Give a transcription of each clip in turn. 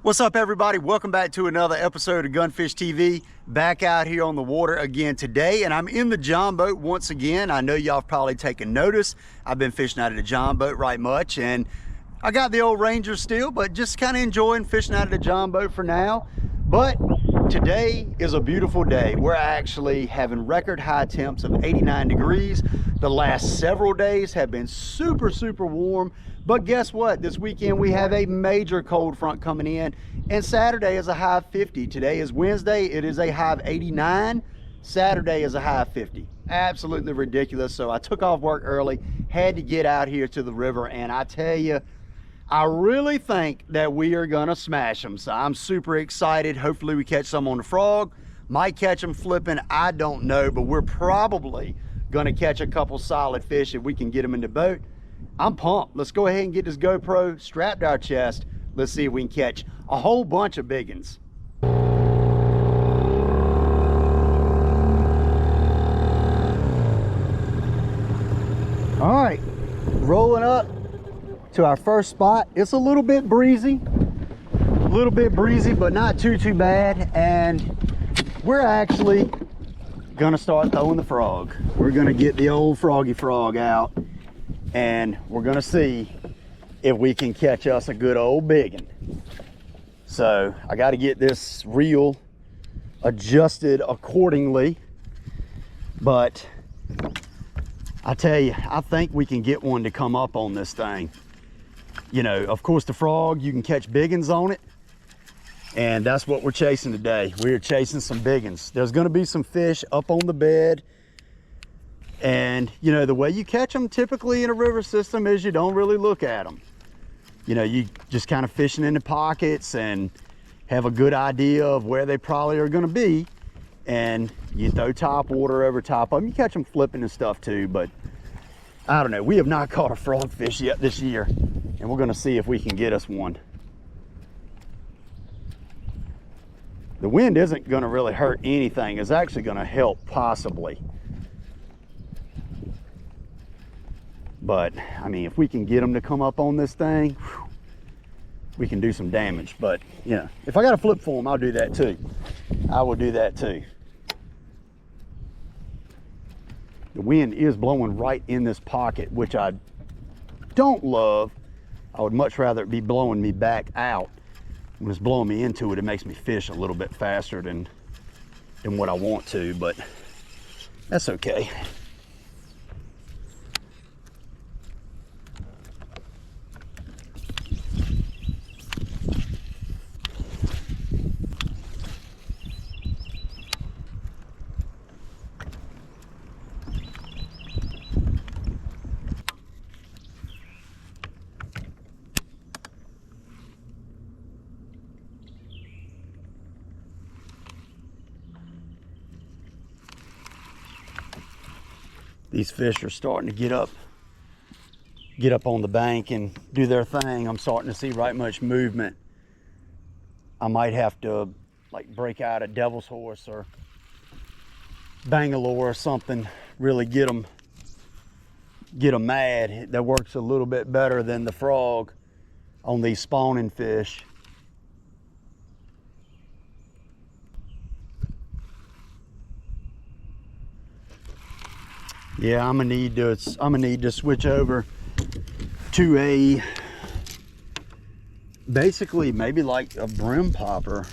What's up, everybody? Welcome back to another episode of Gunfish TV. Back out here on the water again today, and I'm in the John boat once again. I know y'all have probably taken notice. I've been fishing out of the John boat right much, and I got the old Ranger still, but just kind of enjoying fishing out of the John boat for now. But today is a beautiful day. We're actually having record high temps of 89 degrees. The last several days have been super warm. But guess what? This weekend we have a major cold front coming in, and Saturday is a high of 50. Today is Wednesday. It is a high of 89. Saturday is a high of 50. Absolutely ridiculous. So I took off work early, had to get out here to the river, and I tell you, I really think that we are gonna smash them. So I'm super excited. Hopefully we catch some on the frog. Might catch them flipping, I don't know, but we're probably gonna catch a couple solid fish if we can get them in the boat. I'm pumped. Let's go ahead and get this GoPro strapped to our chest. Let's see if we can catch a whole bunch of big ones. All right, rolling up to our first spot. It's a little bit breezy, but not too bad. And we're actually gonna start throwing the frog. We're gonna get the old froggy frog out, and we're gonna see if we can catch us a good old biggin. So I got to get this reel adjusted accordingly, but I tell you, I think we can get one to come up on this thing. You know, of course the frog, you can catch biggins on it, and that's what we're chasing today. We're chasing some biggins. There's going to be some fish up on the bed. And, you know, the way you catch them typically in a river system is you don't really look at them. You know, you just kind of fishing in the pockets and have a good idea of where they probably are going to be. And you throw top water over top of them. You catch them flipping and stuff too, but I don't know. We have not caught a frogfish yet this year, and we're going to see if we can get us one. The wind isn't going to really hurt anything. It's actually going to help possibly. But I mean, if we can get them to come up on this thing, whew, we can do some damage. But you know, if I got to flip for them, I'll do that too. I will do that too. The wind is blowing right in this pocket, which I don't love. I would much rather it be blowing me back out. When it's blowing me into it, it makes me fish a little bit faster than what I want to, but that's okay. These fish are starting to get up on the bank and do their thing. I'm starting to see right much movement. I might have to like break out a devil's horse or Bangalore or something, really get them mad. That works a little bit better than the frog on these spawning fish. Yeah, I'm gonna need to switch over to a basically maybe like a brim popper.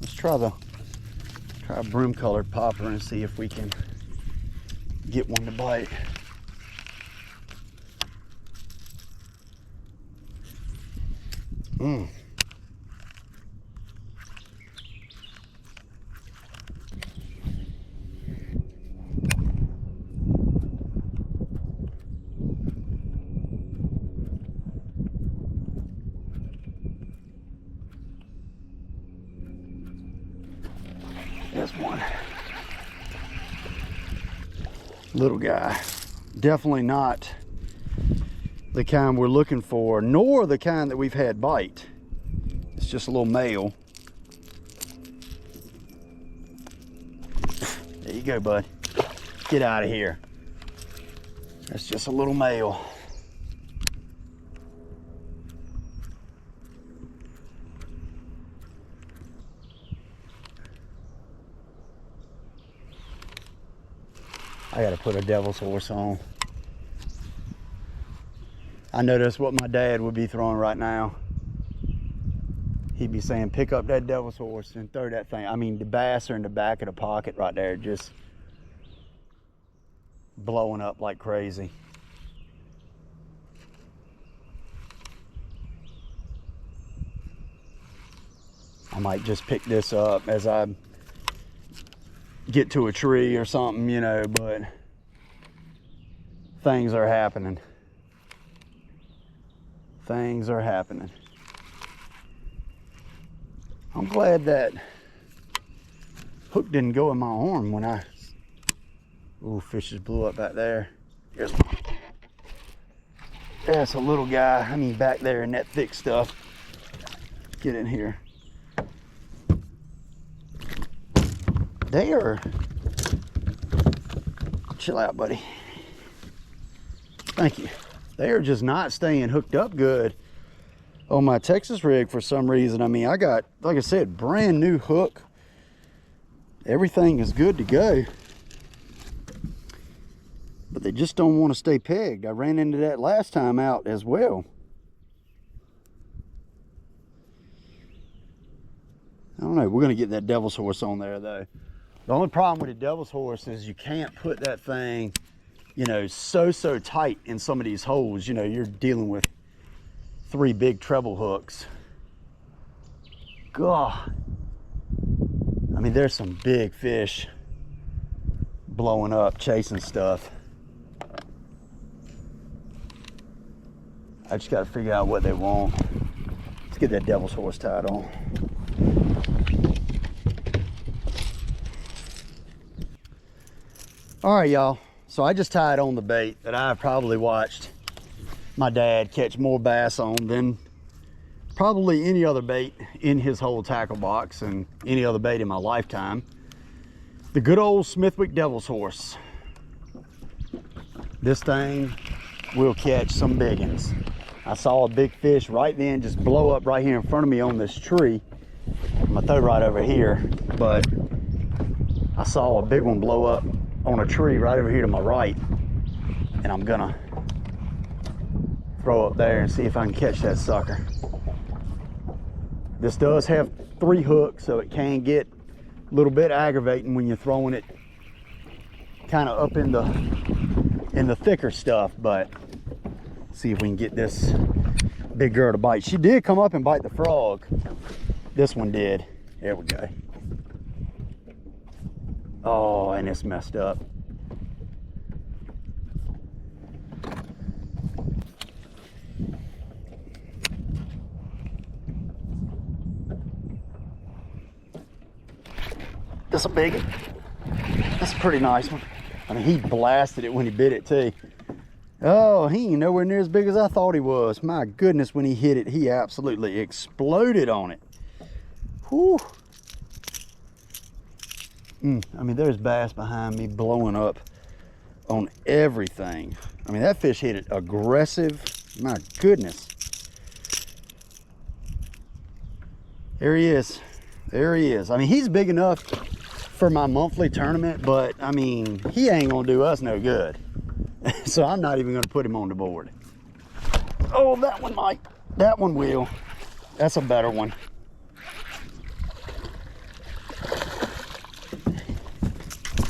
Let's try a brim colored popper and see if we can get one to bite. There's one. Little guy. Definitely not the kind we're looking for, nor the kind that we've had bite. It's just a little male. There you go, bud. Get out of here. That's just a little male. I gotta put a devil's horse on. I know that's what my dad would be throwing right now. He'd be saying, pick up that devil's horse and throw that thing. I mean, the bass are in the back of the pocket right there, just blowing up like crazy. I might just pick this up as I get to a tree or something, you know, but things are happening. Things are happening. I'm glad that hook didn't go in my arm when I... Ooh, fish just blew up back there. Here's one. That's a little guy. I mean, back there in that thick stuff. Get in here. They are... Chill out, buddy. Thank you. They are just not staying hooked up good on my Texas rig for some reason. I mean, I got, like I said, brand new hook. Everything is good to go. But they just don't want to stay pegged. I ran into that last time out as well. I don't know. We're going to get that devil's horse on there, though. The only problem with the devil's horse is you can't put that thing, you know, so tight in some of these holes. You know, you're dealing with 3 big treble hooks. God. I mean, there's some big fish blowing up, chasing stuff. I just got to figure out what they want. Let's get that devil's horse tied on. All right, y'all. So I just tied on the bait that I've probably watched my dad catch more bass on than probably any other bait in his whole tackle box and any other bait in my lifetime. The good old Smithwick devil's horse. This thing will catch some biggins. I saw a big fish right then just blow up right here in front of me on this tree. I'm gonna throw right over here, but I saw a big one blow up on a tree right over here to my right, and I'm gonna throw up there and see if I can catch that sucker. This does have 3 hooks, so it can get a little bit aggravating when you're throwing it kind of up in the thicker stuff, but see if we can get this big girl to bite. She did come up and bite the frog. This one did. There we go. Oh, and it's messed up. That's a big one. That's a pretty nice one. I mean, he blasted it when he bit it too. Oh, he ain't nowhere near as big as I thought he was. My goodness, when he hit it, he absolutely exploded on it. Whew. I mean, there's bass behind me blowing up on everything. I mean, that fish hit it aggressive. My goodness. There he is. There he is. I mean, he's big enough for my monthly tournament, but I mean, he ain't gonna do us no good. So I'm not even gonna put him on the board. Oh, that one might. That one will. That's a better one.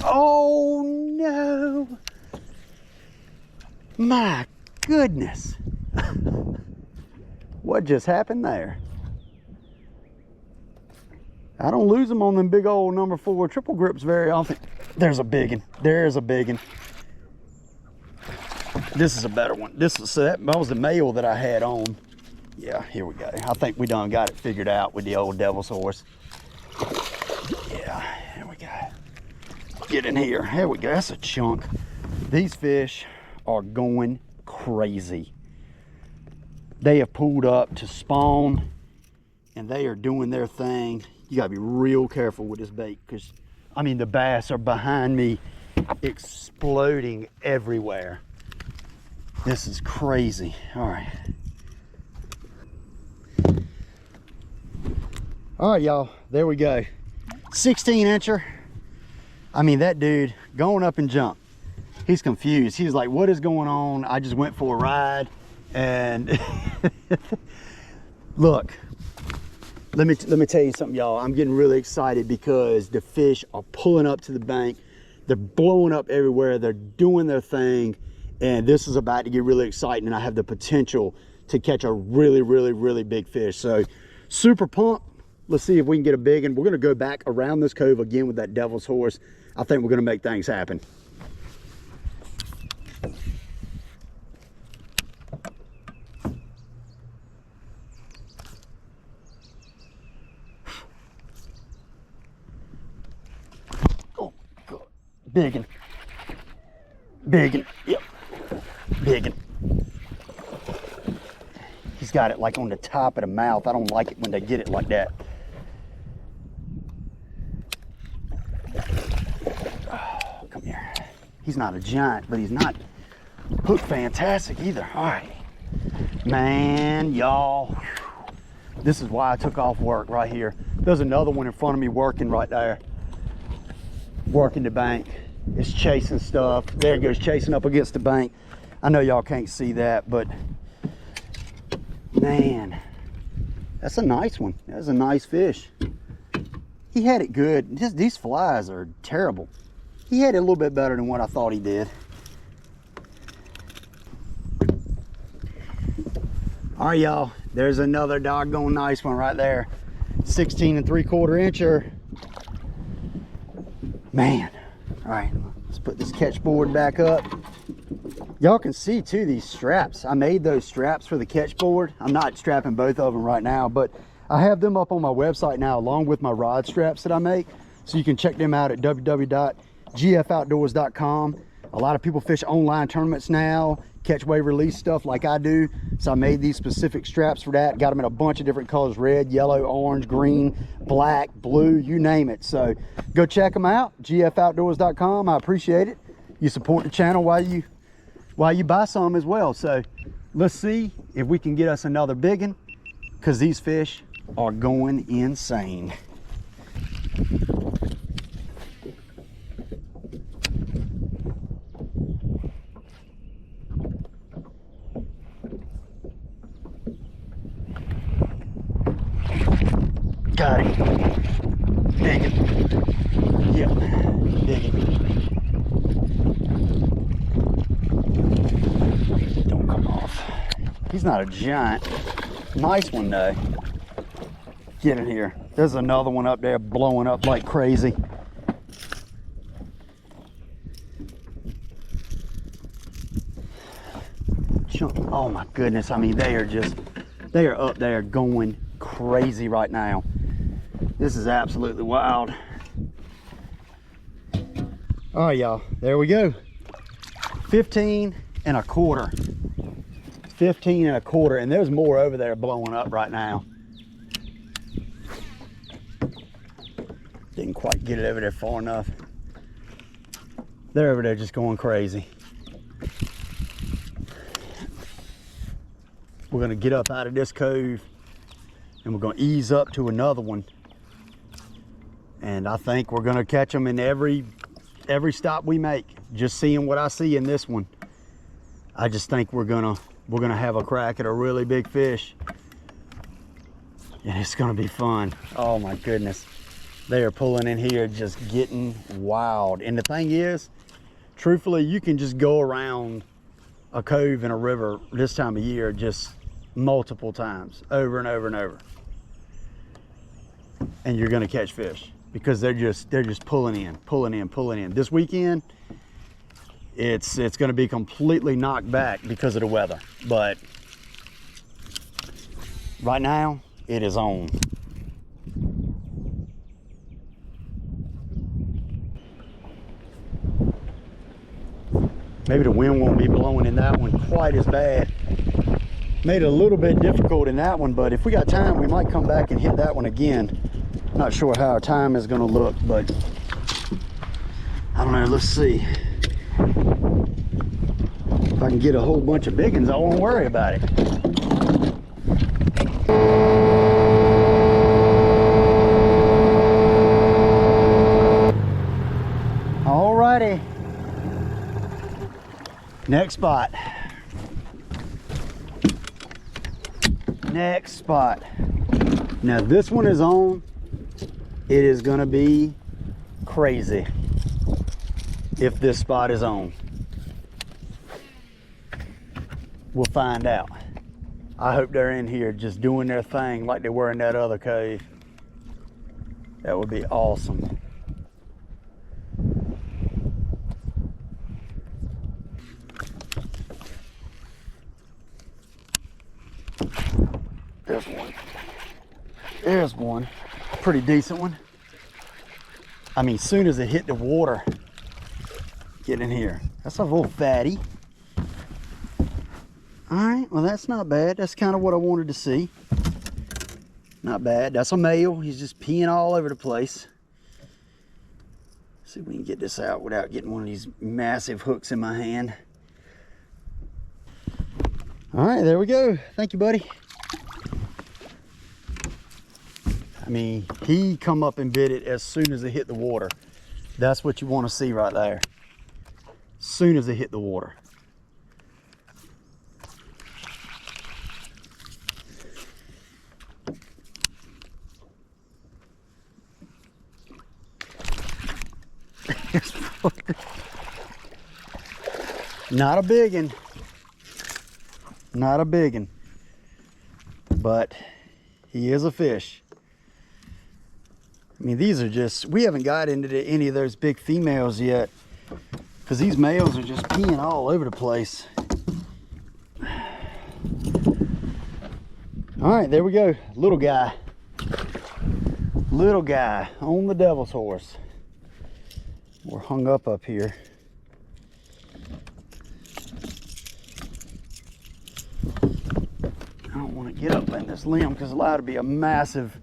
Oh no. My goodness. What just happened there? I don't lose them on them big old number 4 triple grips very often. There's a big one. There's a big one. This is a better one. So that was the male that I had on. Yeah, here we go. I think we done got it figured out with the old devil's horse. Yeah, here we go. Get in here. Here we go. That's a chunk. These fish are going crazy. They have pulled up to spawn and they are doing their thing. You gotta be real careful with this bait because, I mean, the bass are behind me exploding everywhere. This is crazy. All right. All right, y'all, there we go. 16 incher. I mean, that dude going up and jump. He's confused. He's like, what is going on? I just went for a ride. And look, let me tell you something, y'all. I'm getting really excited because the fish are pulling up to the bank. They're blowing up everywhere. They're doing their thing. And this is about to get really exciting. And I have the potential to catch a really, really, really big fish. So super pumped. Let's see if we can get a big one. We're going to go back around this cove again with that devil's horse. I think we're going to make things happen. Oh, God. Biggin. Biggin. Yep. Biggin. He's got it like on the top of the mouth. I don't like it when they get it like that. Oh, come here. He's not a giant, but he's not hooked fantastic either. All right. Man, y'all. This is why I took off work right here. There's another one in front of me working right there. Working the bank. It's chasing stuff. There it goes, chasing up against the bank. I know y'all can't see that, but man, that's a nice one. That's a nice fish. He had it good. These flies are terrible. He had it a little bit better than what I thought he did. All right, y'all. There's another doggone nice one right there. 16 3/4 incher. Man. All right, let's put this catch board back up. Y'all can see too these straps. I made those straps for the catch board. I'm not strapping both of them right now, but I have them up on my website now along with my rod straps that I make. So you can check them out at www.gfoutdoors.com. A lot of people fish online tournaments now, catch, weigh, release stuff like I do. So I made these specific straps for that. Got them in a bunch of different colors: red, yellow, orange, green, black, blue, you name it. So go check them out, gfoutdoors.com. I appreciate it. You support the channel while you buy some as well. So let's see if we can get us another big one, because these fish are going insane. Got it. Dig it. Yep. Dig it. Don't come off. He's not a giant. Nice one though. Get in here. There's another one up there blowing up like crazy. Oh my goodness. I mean, they are up there going crazy right now. This is absolutely wild. All right, y'all, there we go. 15 1/4. 15 1/4, and there's more over there blowing up right now. Didn't quite get it over there far enough. They're over there just going crazy. We're gonna get up out of this cove and we're gonna ease up to another one. And I think we're gonna catch them in every stop we make. Just seeing what I see in this one, I just think we're gonna have a crack at a really big fish. And it's gonna be fun. Oh my goodness. They are pulling in here, just getting wild. And the thing is, truthfully, you can just go around a cove in a river this time of year just multiple times, over and over and over. And you're gonna catch fish, because they're just pulling in. This weekend, it's gonna be completely knocked back because of the weather. But right now, it is on. Maybe the wind won't be blowing in that one quite as bad. Made it a little bit difficult in that one, but if we got time, we might come back and hit that one again. Not sure how our time is gonna look, but I don't know, let's see. If I can get a whole bunch of big ones, I won't worry about it. Alrighty. Next spot. Next spot. Now this one is on. It is gonna be crazy if this spot is on. We'll find out. I hope they're in here just doing their thing like they were in that other cave. That would be awesome. There's one. There's one. Pretty decent one. I mean, soon as it hit the water, get in here. That's a little fatty. All right, well, that's not bad. That's kind of what I wanted to see. Not bad. That's a male. He's just peeing all over the place. See if we can get this out without getting one of these massive hooks in my hand. All right, there we go. Thank you, buddy. I mean, he come up and bit it as soon as it hit the water. That's what you want to see right there. As soon as it hit the water. Not a big one. Not a big one. But he is a fish. I mean, these are just, we haven't got into any of those big females yet, because these males are just peeing all over the place. All right, there we go. Little guy. Little guy on the devil's horse. We're hung up here. I don't want to get up in this limb because it's allowed to be a massive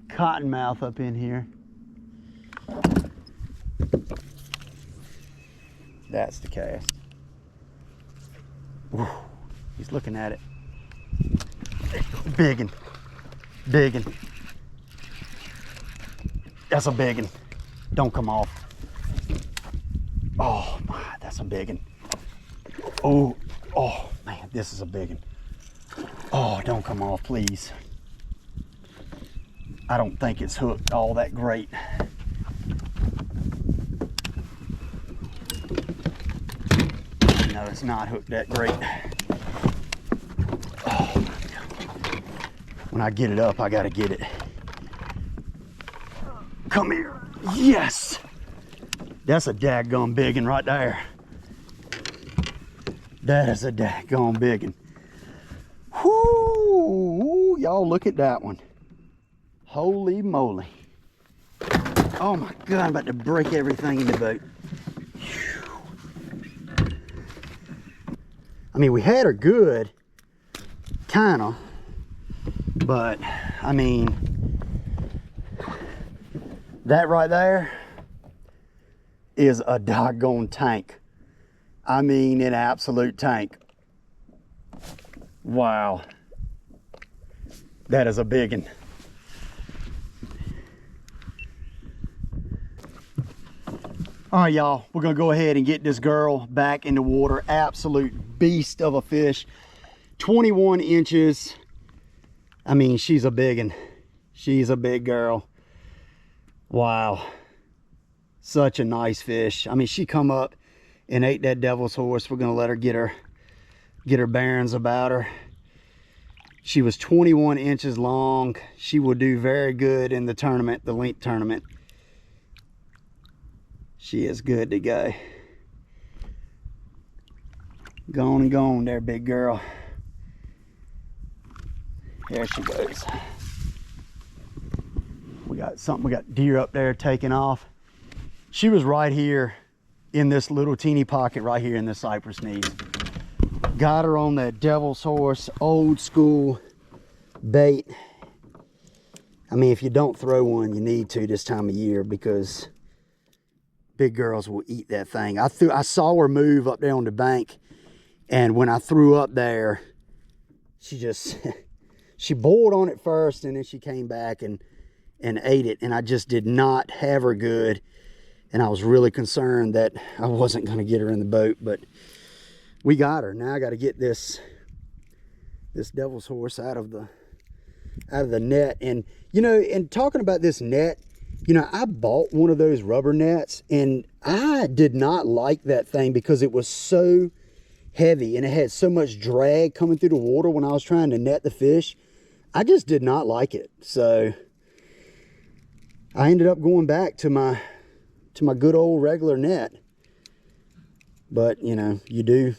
cottonmouth up in here. That's the cast. Whew, he's looking at it. Biggin. Biggin. That's a biggin. Don't come off. Oh my, that's a biggin. Oh, oh man, this is a biggin. Oh, don't come off, please. I don't think it's hooked all that great. No, it's not hooked that great. Oh my God. When I get it up, I gotta get it. Come here. Yes! That's a daggone biggin right there. That is a daggone biggin. Whoo! Y'all look at that one. Holy moly. Oh my God, I'm about to break everything in the boat. Whew. I mean, we had her good, kinda, but I mean, that right there is a doggone tank. I mean, an absolute tank. Wow. That is a biggin. All right, y'all, we're gonna go ahead and get this girl back in the water. Absolute beast of a fish. 21 inches. I mean, she's a biggin. She's a big girl. Wow. Such a nice fish. I mean, she come up and ate that devil's horse. We're gonna let her get her bearings about her. She was 21 inches long. She will do very good in the tournament, the length tournament. She is good to go. Gone and gone there, big girl. There she goes. We got something, we got deer up there taking off. She was right here in this little teeny pocket right here in this cypress knees. Got her on that devil's horse, old school bait. I mean, if you don't throw one, you need to this time of year, because big girls will eat that thing. I saw her move up there on the bank, and when I threw up there, she just she boiled on it first, and then she came back and ate it, and I just did not have her good, and I was really concerned that I wasn't going to get her in the boat, but we got her. Now I got to get this devil's horse out of the net. And you know, and talking about this net, you know, I bought one of those rubber nets and I did not like that thing because it was so heavy and it had so much drag coming through the water when I was trying to net the fish. I just did not like it. So I ended up going back to my good old regular net. But you know, you do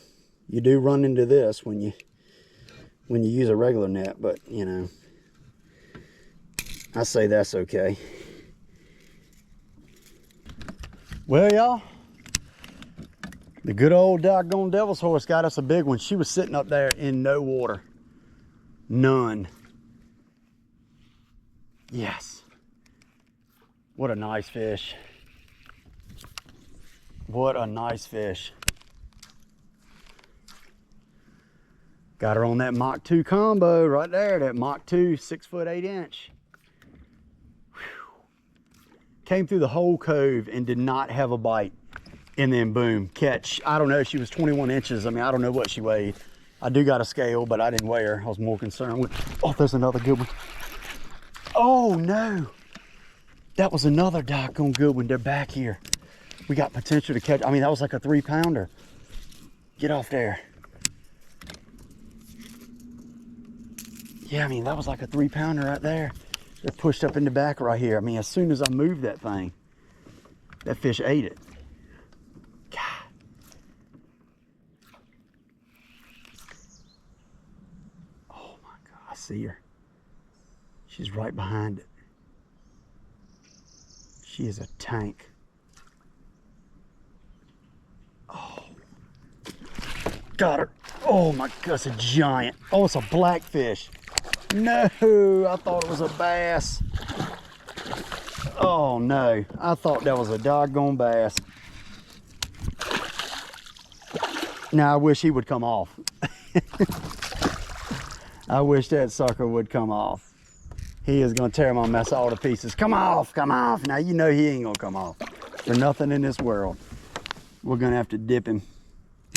run into this when you use a regular net, but you know, I say that's okay. Well, y'all, the good old doggone devil's horse got us a big one. She was sitting up there in no water. None. Yes. What a nice fish. What a nice fish. Got her on that Mach 2 combo right there, that Mach 2 6 foot 8 inch. Whew. Came through the whole cove and did not have a bite. And then boom, catch. I don't know, she was 21 inches. I mean, I don't know what she weighed. I do got a scale, but I didn't weigh her. I was more concerned with, oh, there's another good one. Oh no, that was another doggone good one. They're back here. We got potential to catch. I mean, that was like a 3-pounder. Get off there. Yeah, I mean, that was like a 3-pounder right there. They're pushed up in the back right here. I mean, as soon as I moved that thing, that fish ate it. God. Oh my God, I see her. She's right behind it. She is a tank. Oh, got her. Oh my God, it's a giant. Oh, it's a blackfish. No, I thought it was a bass. Oh no, I thought that was a doggone bass. Now I wish he would come off. I wish that sucker would come off. He is gonna tear my mess all to pieces. Come off, come off. Now you know he ain't gonna come off for nothing in this world. We're gonna have to dip him.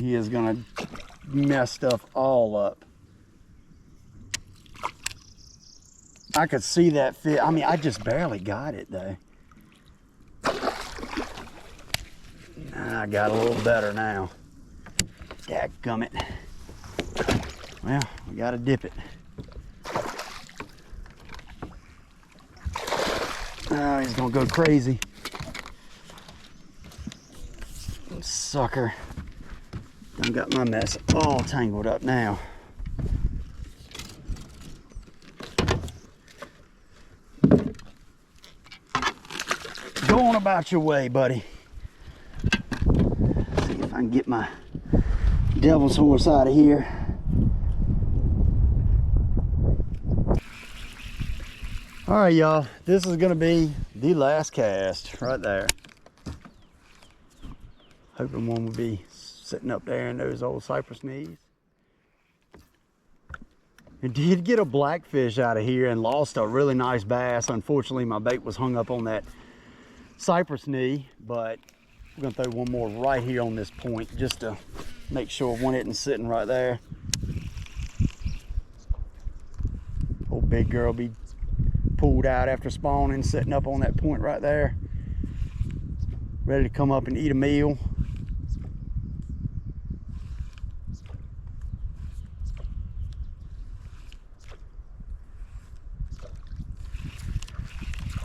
He is gonna mess stuff all up. I could see that fish. I mean, I just barely got it though. I got a little better now. Dadgummit. Well, we gotta dip it. Oh, he's gonna go crazy. Sucker. Done got my mess all tangled up now. Go on about your way, buddy. See if I can get my devil's horse out of here. All right, y'all, this is gonna be the last cast right there. Hoping one will be sitting up there in those old cypress knees. I did get a blackfish out of here and lost a really nice bass. Unfortunately, my bait was hung up on that cypress knee, but we're gonna throw one more right here on this point just to make sure one isn't sitting right there. Old big girl be pulled out after spawning, sitting up on that point right there, ready to come up and eat a meal.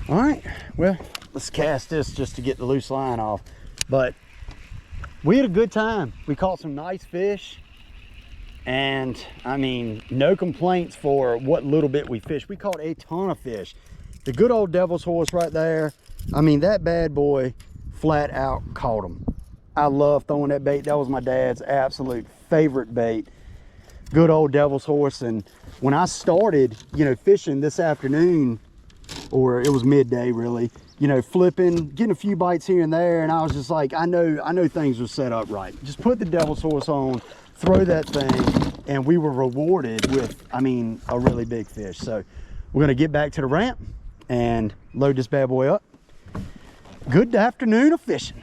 All right, well, let's cast this just to get the loose line off. But we had a good time. We caught some nice fish. And I mean, no complaints for what little bit we fished. We caught a ton of fish. The good old devil's horse right there. I mean, that bad boy flat out caught them. I love throwing that bait. That was my dad's absolute favorite bait. Good old devil's horse. And when I started, you know, fishing this afternoon, or it was midday really, you know, flipping, getting a few bites here and there, and I was just like, I know things were set up right. Just put the devil's horse on, throw that thing, and we were rewarded with, I mean, a really big fish. So we're gonna get back to the ramp and load this bad boy up. Good afternoon of fishing.